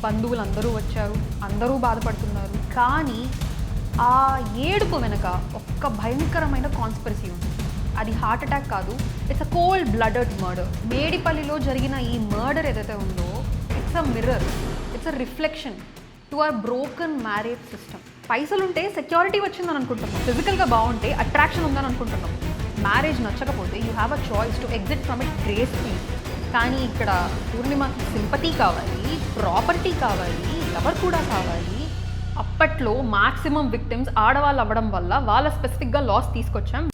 బంధువులు అందరూ వచ్చారు, అందరూ బాధపడుతున్నారు. కానీ ఆ ఏడుపు వెనక ఒక్క భయంకరమైన కాన్స్పిరసీ ఉంది. అది హార్ట్ అటాక్ కాదు, it's a cold blooded murder. మేడిపల్లిలో జరిగిన ఈ మర్డర్ ఏదైతే ఉందో it's a mirror, it's a reflection to our broken marriage system. పైసలుంటే సెక్యూరిటీ వచ్చిందని అనుకుంటున్నాం, ఫిజికల్గా బాగుంటే అట్రాక్షన్ ఉందని అనుకుంటున్నాం. మ్యారేజ్ నచ్చకపోతే you have a choice to exit from it gracefully. కానీ ఇక్కడ పూర్ణిమకి సింపతి కావాలి, ప్రాపర్టీ కావాలి, లవర్ కూడా కావాలి. అప్పట్లో మాక్సిమం విక్టిమ్స్ ఆడవాళ్ళు అవ్వడం వల్ల వాళ్ళ స్పెసిఫిక్గా లాస్ తీసుకొచ్చాం.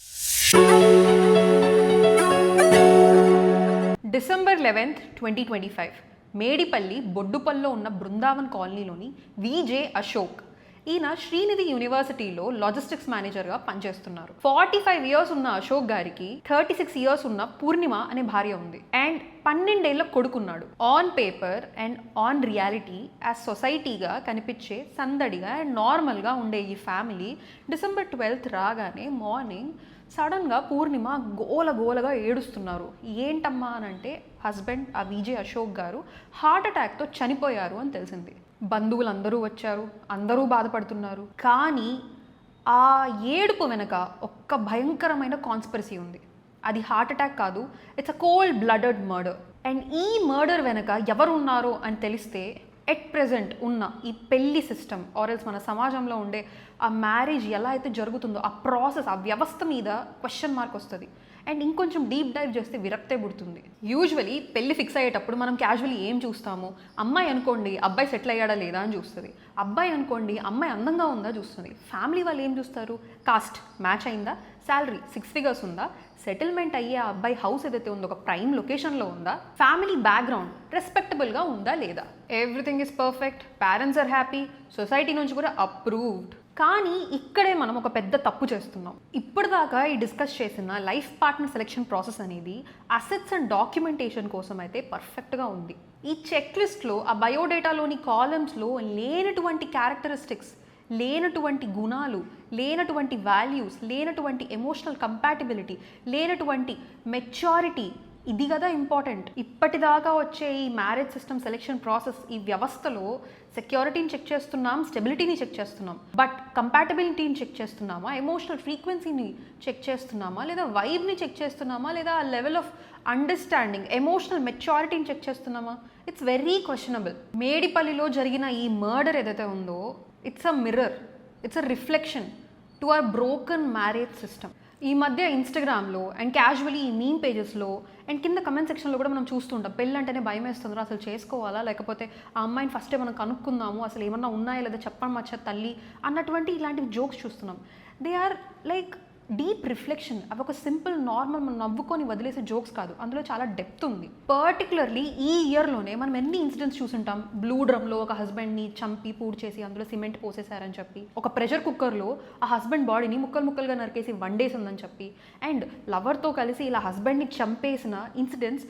డిసెంబర్ 11, 2025 మేడిపల్లి బొడ్డుపల్లో ఉన్న బృందావన్ కాలనీలోని విజే అశోక్, ఈయన శ్రీనిధి యూనివర్సిటీలో లాజిస్టిక్స్ మేనేజర్గా పనిచేస్తున్నారు. 45 years ఉన్న అశోక్ గారికి 36 years ఉన్న పూర్ణిమ అనే భార్య ఉంది అండ్ 12 ఏళ్ల కొడుకున్నాడు. On paper and on reality as సొసైటీగా కనిపించే సందడిగా అండ్ నార్మల్గా ఉండే ఈ ఫ్యామిలీ డిసెంబర్ 12 రాగానే మార్నింగ్ సడన్గా పూర్ణిమ గోలగా ఏడుస్తున్నారు. ఏంటమ్మా అని అంటే హస్బెండ్ ఆ విజయ్ అశోక్ గారు హార్ట్ అటాక్తో చనిపోయారు అని తెలిసింది. బంధువులు అందరూ వచ్చారు, అందరూ బాధపడుతున్నారు. కానీ ఆ ఏడుపు వెనక ఒక్క భయంకరమైన కాన్స్పిరసీ ఉంది. అది హార్ట్ అటాక్ కాదు, it's a cold blooded murder. And ఈ మర్డర్ వెనక ఎవరు ఉన్నారో అని తెలిస్తే ఎట్ ప్రెజెంట్ ఉన్న ఈ పెళ్లి సిస్టమ్ ఆర్ఎల్స్ మన సమాజంలో ఉండే ఆ మ్యారేజ్ ఎలా అయితే జరుగుతుందో ఆ ప్రాసెస్, ఆ వ్యవస్థ మీద క్వశ్చన్ మార్క్ వస్తుంది. అండ్ ఇంకొంచెం డీప్ డైవ్ చేస్తే విరక్తే పుడుతుంది. యూజువలీ పెళ్లి ఫిక్స్ అయ్యేటప్పుడు మనం క్యాజువల్లీ ఏం చూస్తాము? అమ్మాయి అనుకోండి అబ్బాయి సెటిల్ అయ్యాడా లేదా అని చూస్తుంది, అబ్బాయి అనుకోండి అమ్మాయి అందంగా ఉందా చూస్తుంది. ఫ్యామిలీ వాళ్ళు ఏం చూస్తారు? కాస్ట్ మ్యాచ్ అయిందా, శాలరీ 6 figures ఉందా, సెటిల్మెంట్ అయ్యే ఆ అబ్బాయి హౌస్ ఏదైతే ఉందో ఒక ప్రైమ్ లొకేషన్లో ఉందా, ఫ్యామిలీ బ్యాక్గ్రౌండ్ రెస్పెక్టబుల్గా ఉందా లేదా, everything is perfect, parents are happy, society నుంచి కూడా అప్రూవ్డ్. కానీ ఇక్కడే మనం ఒక పెద్ద తప్పు చేస్తున్నాం. ఇప్పటిదాకా ఈ డిస్కస్ చేసిన లైఫ్ పార్ట్నర్ సెలెక్షన్ ప్రాసెస్ అనేది అసెట్స్ అండ్ డాక్యుమెంటేషన్ కోసం అయితే పర్ఫెక్ట్గా ఉంది. ఈ చెక్ లిస్ట్లో ఆ బయోడేటాలోని కాలమ్స్లో లేనటువంటి క్యారెక్టరిస్టిక్స్, లేనటువంటి గుణాలు, లేనటువంటి వాల్యూస్, లేనటువంటి ఎమోషనల్ కంపాటిబిలిటీ, లేనటువంటి మెచ్యూరిటీ, ఇది కదా ఇంపార్టెంట్. ఇప్పటిదాకా వచ్చే ఈ మ్యారేజ్ సిస్టమ్ సెలెక్షన్ ప్రాసెస్, ఈ వ్యవస్థలో సెక్యూరిటీని చెక్ చేస్తున్నాం, స్టెబిలిటీని చెక్ చేస్తున్నాం, బట్ కంపాటబిలిటీని చెక్ చేస్తున్నామా, ఎమోషనల్ ఫ్రీక్వెన్సీని చెక్ చేస్తున్నామా, లేదా వైబ్ని చెక్ చేస్తున్నామా, లేదా లెవెల్ ఆఫ్ అండర్స్టాండింగ్, ఎమోషనల్ మెచ్యూరిటీని చెక్ చేస్తున్నామా? It's very questionable. మేడిపల్లిలో జరిగిన ఈ మర్డర్ ఏదైతే ఉందో it's a mirror, it's a reflection to our broken marriage system. ఈ మధ్య ఇన్స్టాగ్రామ్లో అండ్ క్యాజువల్లీ ఈ మీమ్ పేజెస్లో అండ్ కింద కమెంట్ సెక్షన్లో కూడా మనం చూస్తుంటాం, పెళ్ళి అంటేనే భయం వేస్తుందో అసలు చేసుకోవాలా, లేకపోతే ఆ అమ్మాయిని ఫస్టే మనం కనుక్కుందాము, అసలు ఏమన్నా ఉన్నాయా లేదా చెప్పమచ్చా తల్లి అన్నటువంటి ఇలాంటి జోక్స్ చూస్తున్నాం. They are like deep reflection. అవి ఒక సింపుల్ నార్మల్ మనం నవ్వుకొని వదిలేసే జోక్స్ కాదు, అందులో చాలా డెప్త్ ఉంది. పర్టికులర్లీ ఈ ఇయర్లోనే మనం ఎన్ని ఇన్సిడెంట్స్ చూసుంటాం. బ్లూ డ్రమ్లో ఒక హస్బెండ్ని చంపి పూడ్ చేసి అందులో సిమెంట్ పోసేశారని చెప్పి, ఒక ప్రెషర్ కుక్కర్లో ఆ హస్బెండ్ బాడీని ముక్కలుగా నరికేసి వండేసిందని చెప్పి, అండ్ లవర్తో కలిసి ఇలా హస్బెండ్ని చంపేసిన ఇన్సిడెంట్స్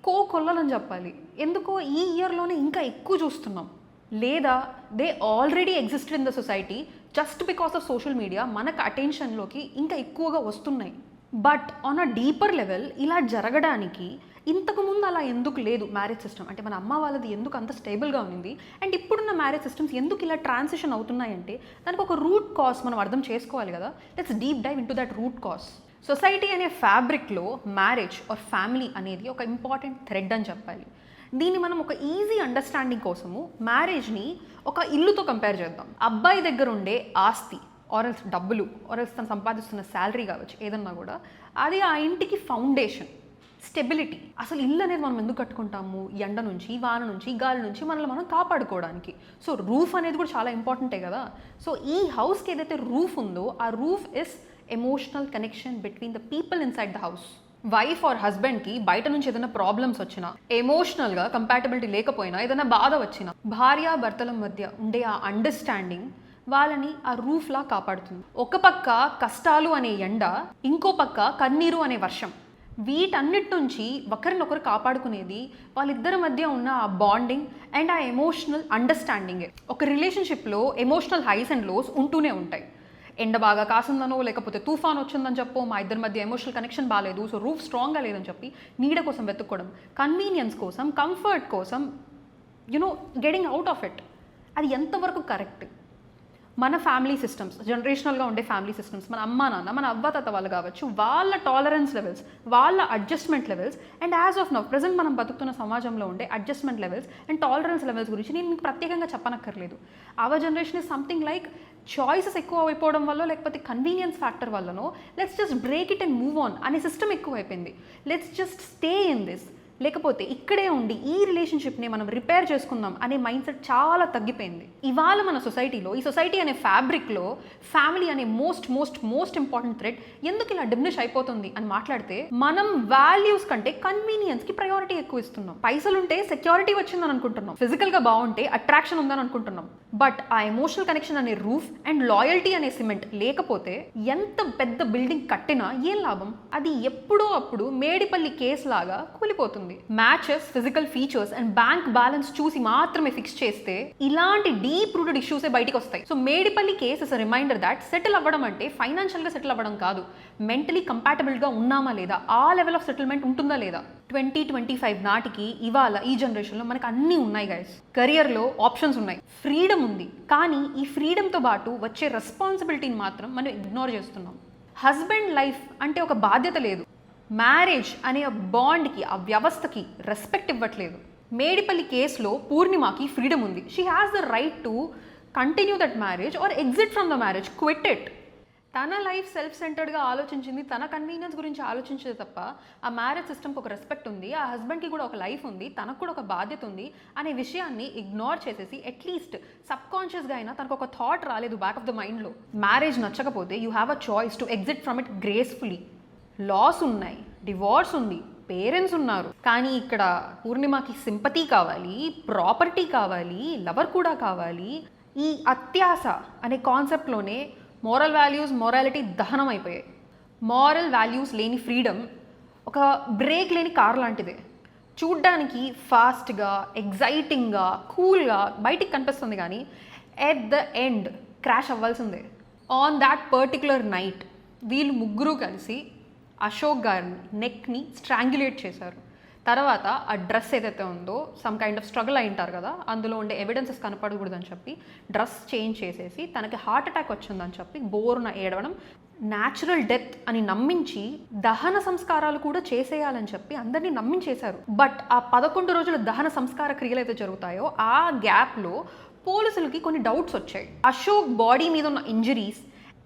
కోకొల్లలని చెప్పాలి. ఎందుకో ఈ ఇయర్లోనే ఇంకా ఎక్కువ చూస్తున్నాం. లేదా they already existed in the society, just because of social media మనకు అటెన్షన్లోకి ఇంకా ఎక్కువగా వస్తున్నాయి. But on a deeper level ఇలా జరగడానికి ఇంతకుముందు అలా ఎందుకు లేదు మ్యారేజ్ సిస్టమ్? అంటే మన అమ్మ వాళ్ళది ఎందుకు అంత స్టేబుల్గా ఉంది అండ్ ఇప్పుడున్న మ్యారేజ్ సిస్టమ్స్ ఎందుకు ఇలా ట్రాన్సిషన్ అవుతున్నాయంటే దానికి ఒక రూట్ కాజ్ మనం అర్థం చేసుకోవాలి కదా. Let's deep dive into that root cause. Society అనే ఫ్యాబ్రిక్లో మ్యారేజ్ ఆర్ ఫ్యామిలీ అనేది ఒక ఇంపార్టెంట్ థ్రెడ్ అని చెప్పాలి. దీన్ని మనం ఒక ఈజీ అండర్స్టాండింగ్ కోసము మ్యారేజ్ని ఒక ఇల్లుతో కంపేర్ చేద్దాం. అబ్బాయి దగ్గర ఉండే ఆస్తి ఆర్ఎల్స్ డబ్బులు ఆర్ఎల్స్ తను సంపాదిస్తున్న శాలరీ కావచ్చు, ఏదన్నా కూడా అది ఆ ఇంటికి ఫౌండేషన్, స్టెబిలిటీ. అసలు ఇల్లు అనేది మనం ఎందుకు కట్టుకుంటాము? ఎండ నుంచి, వాన నుంచి, గాలి నుంచి మనల్ని మనం కాపాడుకోవడానికి. సో రూఫ్ అనేది కూడా చాలా ఇంపార్టెంటే కదా. సో ఈ హౌస్కి ఏదైతే రూఫ్ ఉందో ఆ roof is emotional connection between the people inside the house. Wife or హస్బెండ్కి బయట నుంచి ఏదైనా ప్రాబ్లమ్స్ వచ్చినా, ఎమోషనల్గా కంపాటబిలిటీ లేకపోయినా, ఏదైనా బాధ వచ్చినా, భార్యాభర్తల మధ్య ఉండే ఆ అండర్స్టాండింగ్ వాళ్ళని ఆ రూఫ్లా కాపాడుతుంది. ఒక పక్క కష్టాలు అనే ఎండ, ఇంకో పక్క కన్నీరు అనే వర్షం. వీటన్నిటి నుంచి ఒకరినొకరు కాపాడుకునేది వాళ్ళిద్దరి మధ్య ఉన్న ఆ బాండింగ్ అండ్ ఆ ఎమోషనల్ అండర్స్టాండింగే. ఒక రిలేషన్షిప్లో ఎమోషనల్ హైస్ అండ్ లోస్ ఉంటూనే ఉంటాయి. ఎండ బాగా కాసిందనో, లేకపోతే తుఫాన్ వచ్చిందని చెప్పో, మా ఇద్దరి మధ్య ఎమోషనల్ కనెక్షన్ బాగాలేదు, సో రూఫ్ స్ట్రాంగ్గా లేదని చెప్పి నీడ కోసం వెతుక్కోవడం, కన్వీనియన్స్ కోసం, కంఫర్ట్ కోసం గెటింగ్ అవుట్ ఆఫ్ ఇట్. అది ఎంతవరకు కరెక్ట్? మన ఫ్యామిలీ సిస్టమ్స్, జనరేషనల్గా ఉండే ఫ్యామిలీ సిస్టమ్స్, మన అమ్మా నాన్న, మన అవ్వాతాత వాళ్ళు కావచ్చు, వాళ్ళ టాలరెన్స్ లెవెల్స్, వాళ్ళ adjustment levels, and as of now present మనం బతుకుతున్న సమాజంలో ఉండే adjustment levels and tolerance levels గురించి నేను మీకు ప్రత్యేకంగా చెప్పనక్కర్లేదు. Hour generation is something like choices ఎక్కువ అయిపోవడం వల్ల, లేకపోతే కన్వీనియన్స్ ఫ్యాక్టర్ వల్లనో, let's just break it and move on అనే సిస్టమ్ ఎక్కువ అయిపోయింది. Let's just stay in this, లేకపోతే ఇక్కడే ఉండి ఈ రిలేషన్షిప్ని మనం రిపేర్ చేసుకుందాం అనే మైండ్ సెట్ చాలా తగ్గిపోయింది. ఇవాళ మన సొసైటీలో, ఈ సొసైటీ అనే ఫ్యాబ్రిక్లో ఫ్యామిలీ అనే most most most important thread ఎందుకు ఇలా డిమినిష్ అయిపోతుంది అని మాట్లాడితే, మనం వాల్యూస్ కంటే కన్వీనియన్స్కి ప్రయారిటీ ఎక్కువ ఇస్తున్నాం. పైసలు ఉంటే సెక్యూరిటీ వచ్చిందని అనుకుంటున్నాం, ఫిజికల్గా బాగుంటే అట్రాక్షన్ ఉందని అనుకుంటున్నాం. బట్ ఆ ఎమోషనల్ కనెక్షన్ అనే రూఫ్ అండ్ లాయల్టీ అనే సిమెంట్ లేకపోతే ఎంత పెద్ద బిల్డింగ్ కట్టినా ఏం లాభం? అది ఎప్పుడో అప్పుడు మేడిపల్లి కేసు లాగా కూలిపోతుంది. Matches, physical features and bank balance చూసి మాత్రమే ఫిక్స్ చేస్తే ఇలాంటి డీప్ రూటెడ్ ఇష్యూసే బయటికి వస్తాయి. So Medipalli case is reminder that settle అవ్వడం అంటే ఫైనాన్షియల్గా సెటిల్ అవ్వడం కాదు, మెంటలీ కంపాటబుల్గా ఉన్నామా లేదా, ఆ లెవెల్ ఆఫ్ సెటిల్మెంట్ ఉంటుందా లేదా. 2025 నాటికి ఇవాళ ఈ జనరేషన్లో మనకు అన్నీ ఉన్నాయి గైస్. కెరియర్లో ఆప్షన్స్ ఉన్నాయి, ఫ్రీడమ్ ఉంది, కానీ ఈ ఫ్రీడమ్తో పాటు వచ్చే రెస్పాన్సిబిలిటీని మాత్రం మనం ఇగ్నోర్ చేస్తున్నాం. హస్బెండ్ లైఫ్ అంటే ఒక బాధ్యత లేదు, మ్యారేజ్ అనే బాండ్కి, ఆ వ్యవస్థకి రెస్పెక్ట్ ఇవ్వట్లేదు. మేడిపల్లి కేసులో పూర్ణిమకి ఫ్రీడమ్ ఉంది, she has the right to continue that marriage or exit from the marriage, quit it. తన లైఫ్ సెల్ఫ్ సెంటర్డ్గా ఆలోచించింది, తన కన్వీనియన్స్ గురించి ఆలోచించేది తప్ప ఆ మ్యారేజ్ సిస్టమ్కి ఒక రెస్పెక్ట్ ఉంది, ఆ హస్బెండ్కి కూడా ఒక లైఫ్ ఉంది, తనకు కూడా ఒక బాధ్యత ఉంది అనే విషయాన్ని ఇగ్నోర్ చేసేసి అట్లీస్ట్ సబ్కాన్షియస్గా అయినా తనకు ఒక థాట్ రాలేదు బ్యాక్ ఆఫ్ ద మైండ్లో. మ్యారేజ్ నచ్చకపోతే you have a choice to exit from it gracefully. Laws ఉన్నాయి, డివోర్స్ ఉంది, పేరెంట్స్ ఉన్నారు, కానీ ఇక్కడ పూర్ణిమకి సింపతి కావాలి, ప్రాపర్టీ కావాలి, లవర్ కూడా కావాలి. ఈ అత్యాస అనే కాన్సెప్ట్లోనే మోరల్ వాల్యూస్, మొరాలిటీ దహనం అయిపోయాయి. మోరల్ వాల్యూస్ లేని ఫ్రీడమ్ ఒక బ్రేక్ లేని కార్ లాంటిదే. చూడ్డానికి ఫాస్ట్గా, ఎగ్జైటింగ్గా, కూల్గా బయటికి కనిపిస్తుంది, కానీ ఎట్ ద ఎండ్ క్రాష్ అవ్వాల్సిందే. ఆన్ దాట్ పర్టిక్యులర్ నైట్ వీళ్ళు ముగ్గురు కలిసి అశోక్ గారిని నెక్ని స్ట్రాంగ్యులేట్ చేశారు. తర్వాత ఆ డ్రెస్ ఏదైతే ఉందో సమ్ కైండ్ ఆఫ్ స్ట్రగుల్ అయి ఉంటారు కదా, అందులో ఉండే ఎవిడెన్సెస్ కనపడకూడదని చెప్పి డ్రెస్ చేంజ్ చేసేసి తనకి హార్ట్ అటాక్ వచ్చిందని చెప్పి బోరున ఏడవడం, న్యాచురల్ డెత్ అని నమ్మించి దహన సంస్కారాలు కూడా చేసేయాలని చెప్పి అందరినీ నమ్మించేశారు. బట్ ఆ 11 రోజుల దహన సంస్కార క్రియలు అయితే జరుగుతాయో ఆ గ్యాప్లో పోలీసులకి కొన్ని డౌట్స్ వచ్చాయి. అశోక్ బాడీ మీద ఉన్న ఇంజరీస్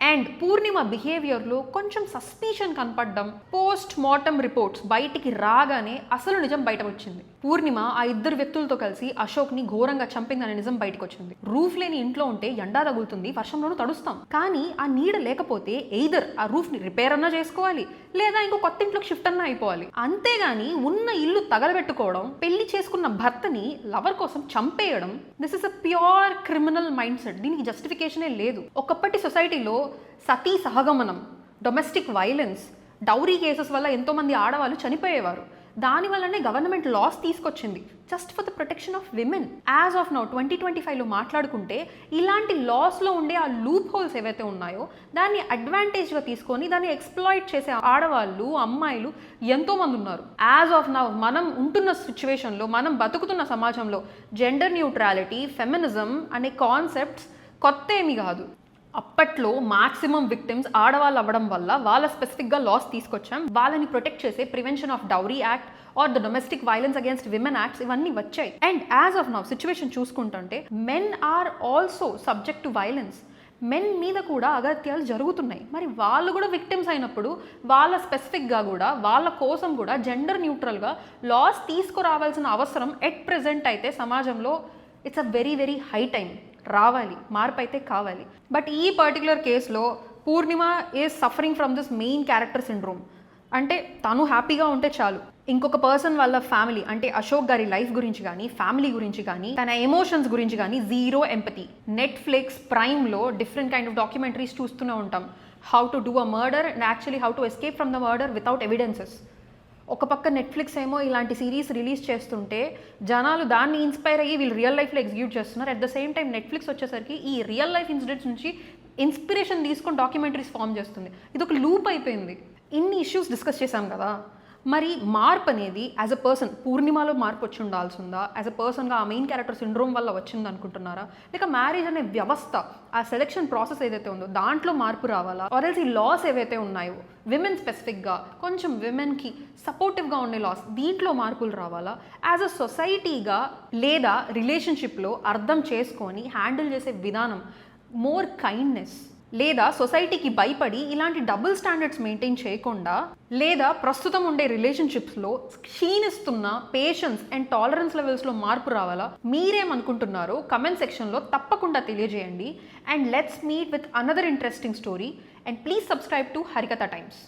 అండ్ పూర్ణిమ బిహేవియర్లో కొంచెం సస్పీషన్ కనపడడం, పోస్ట్ మార్టం రిపోర్ట్స్ బయటికి రాగానే అసలు నిజం బయట వచ్చింది. పూర్ణిమ ఆ ఇద్దరు వ్యక్తులతో కలిసి అశోక్ని ఘోరంగా చంపిందనే నిజం బయటకు వచ్చింది. రూఫ్ లేని ఇంట్లో ఉంటే ఎండా తగులుతుంది, వర్షంలోనూ తడుస్తాం, కానీ ఆ నీడ లేకపోతే ఎయిదర్ ఆ రూఫ్ని రిపేర్ అన్నా చేసుకోవాలి, లేదా ఇంకో కొత్త ఇంట్లోకి షిఫ్ట్ అన్నా అయిపోవాలి. అంతేగాని ఉన్న ఇల్లు తగలబెట్టుకోవడం, పెళ్లి చేసుకున్న భర్తని లవర్ కోసం చంపేయడం, this is a pure criminal mindset. దీనికి జస్టిఫికేషనే లేదు. ఒకప్పటి సొసైటీలో సతీ సహగమనం, డొమెస్టిక్ వైలెన్స్, డౌరీ కేసెస్ వల్ల ఎంతోమంది ఆడవాళ్ళు చనిపోయేవారు. దానివల్లనే గవర్నమెంట్ లాస్ తీసుకొచ్చింది just for the protection of women. As of now 2025లో మాట్లాడుకుంటే ఇలాంటి లాస్లో ఉండే ఆ లూప్ హోల్స్ ఏవైతే ఉన్నాయో దాన్ని అడ్వాంటేజ్గా తీసుకొని దాన్ని ఎక్స్ప్లాయిట్ చేసే ఆడవాళ్ళు, అమ్మాయిలు ఎంతోమంది ఉన్నారు. యాజ్ ఆఫ్ నౌ మనం ఉంటున్న సిచ్యువేషన్లో, మనం బతుకుతున్న సమాజంలో జెండర్ న్యూట్రాలిటీ, ఫెమినిజం అనే కాన్సెప్ట్స్ కొత్త ఏమీ కాదు. అప్పట్లో మాక్సిమం విక్టిమ్స్ ఆడవాళ్ళు అవ్వడం వల్ల వాళ్ళ స్పెసిఫిక్గా లాస్ తీసుకొచ్చాం. వాళ్ళని ప్రొటెక్ట్ చేసే prevention of dowry act or the domestic violence against women acts ఇవన్నీ వచ్చాయి. And as of now situation చూసుకుంటుంటే men are also subject to violence. Men మీద కూడా అగత్యాలు జరుగుతున్నాయి. మరి వాళ్ళు కూడా విక్టిమ్స్ అయినప్పుడు వాళ్ళ స్పెసిఫిక్గా కూడా, వాళ్ళ కోసం కూడా జెండర్ న్యూట్రల్గా లాస్ తీసుకురావాల్సిన అవసరం ఎట్ ప్రెజెంట్ అయితే సమాజంలో it's a very very high time. రావాలి, మార్పు అయితే కావాలి. బట్ ఈ పర్టికులర్ కేసులో Purnima is suffering from this main character syndrome. అంటే తను హ్యాపీగా ఉంటే చాలు, ఇంకొక పర్సన్ వాళ్ళ ఫ్యామిలీ అంటే అశోక్ గారి లైఫ్ గురించి కానీ, ఫ్యామిలీ గురించి కానీ, తన ఎమోషన్స్ గురించి కానీ జీరో ఎంపతి. నెట్ఫ్లిక్స్, ప్రైమ్లో డిఫరెంట్ కైండ్ ఆఫ్ డాక్యుమెంటరీస్ చూస్తూనే ఉంటాం. How to do a murder and actually how to escape from the murder without evidences. ఒక పక్క నెట్ఫ్లిక్స్ ఏమో ఇలాంటి సిరీస్ రిలీజ్ చేస్తుంటే జనాలు దాన్ని ఇన్స్పైర్ అయ్యి వీళ్ళు రియల్ లైఫ్లో ఎగ్జిక్యూట్ చేస్తున్నారు. At the same time Netflix వచ్చేసరికి ఈ రియల్ లైఫ్ ఇన్సిడెంట్స్ నుంచి ఇన్స్పిరేషన్ తీసుకొని డాక్యుమెంటరీస్ ఫామ్ చేస్తుంది. ఇది ఒక లూప్ అయిపోయింది. ఇన్ని ఇష్యూస్ డిస్కస్ చేశాం కదా, మరి మార్పు అనేది యాజ్ అ పర్సన్ పూర్ణిమలో మార్పు వచ్చి ఉండాల్సిందా, యాజ్ అ పర్సన్గా ఆ మెయిన్ క్యారెక్టర్ సిండ్రోమ్ వల్ల వచ్చింది అనుకుంటున్నారా, లేక మ్యారేజ్ అనే వ్యవస్థ ఆ సెలెక్షన్ ప్రాసెస్ ఏదైతే ఉందో దాంట్లో మార్పు రావాలా, ఆర్ఎల్స్ ఈ లాస్ ఏవైతే ఉన్నాయో విమెన్ స్పెసిఫిక్గా కొంచెం విమెన్కి సపోర్టివ్గా ఉండే లాస్ దీంట్లో మార్పులు రావాలా, యాజ్ అ సొసైటీగా లేదా రిలేషన్షిప్లో అర్థం చేసుకొని హ్యాండిల్ చేసే విధానం మోర్ కైండ్నెస్, లేదా సొసైటీకి భయపడి ఇలాంటి డబుల్ స్టాండర్డ్స్ మెయింటైన్ చేయకుండా, లేదా ప్రస్తుతం ఉండే రిలేషన్షిప్స్లో క్షీణిస్తున్న పేషెన్స్ అండ్ టాలరెన్స్ లెవెల్స్లో మార్పు రావాలా, మీరేమనుకుంటున్నారో కమెంట్ సెక్షన్లో తప్పకుండా తెలియజేయండి. And let's meet with another interesting story and please subscribe to Harikatha times.